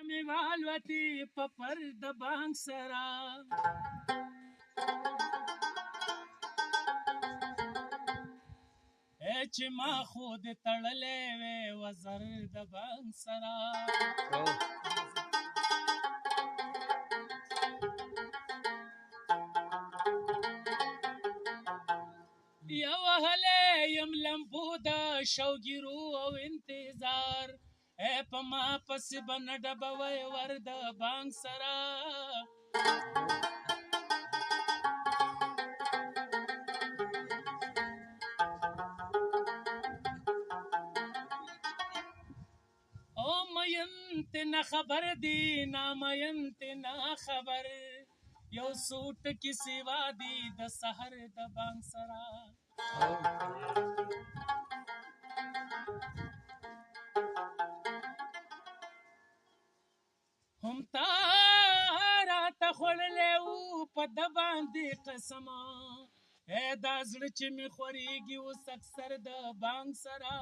مې والوتې په پر د بانک سره چې ما خو دې تړلی وې وزر د بانک سره یا وهلی یم لمبو د شوګیرو او انتظار په ما پسې به نه ډبوی ور د بانک سره او مین ته نه خبر دی نامین ته نه خبر یو سوټ کې سیوا دی د سحر د بانک سره هم تا راته خوړلی وو په ده باندې قسمه دا زړه چې مې خورېږي اوس اکثر د بانک سره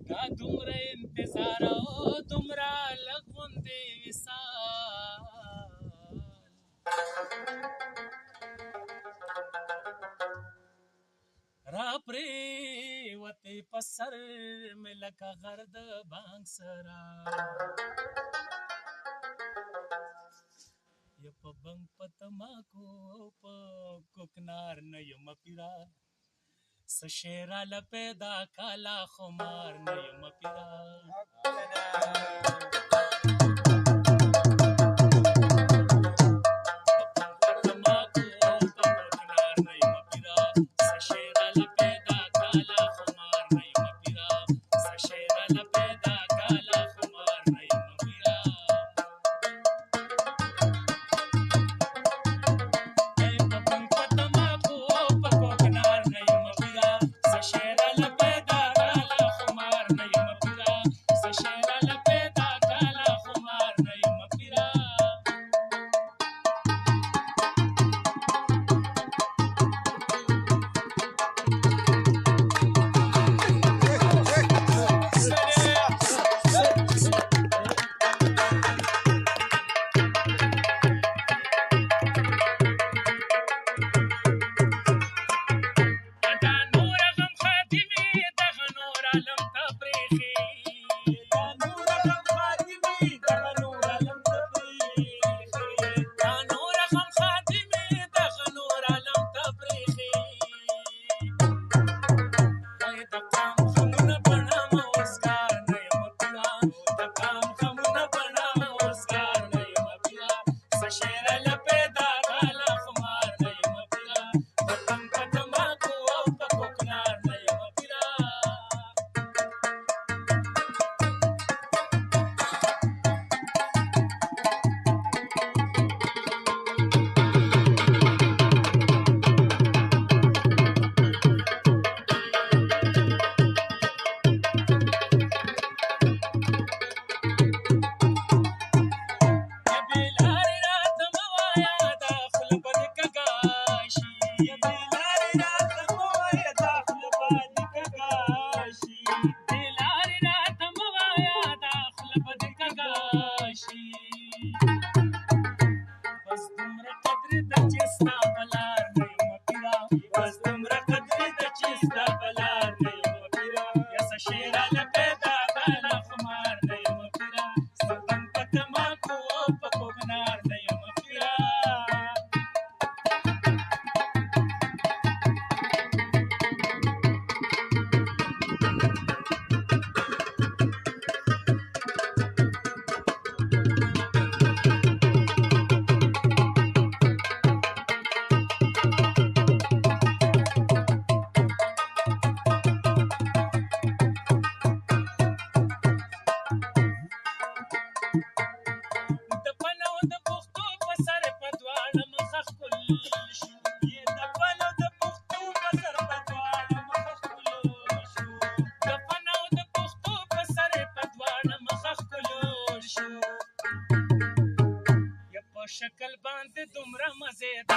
دا دومره انتظار او دومره لږ غوندې وصال را پرېوتې په سر مې لکه غر د بانک سره یا په بنګ په تماکو په کوکنار نه یمه پیرا څه شی راله پیدا کاله خمار نه یمه پیرا شکل باندې دومره مزیدار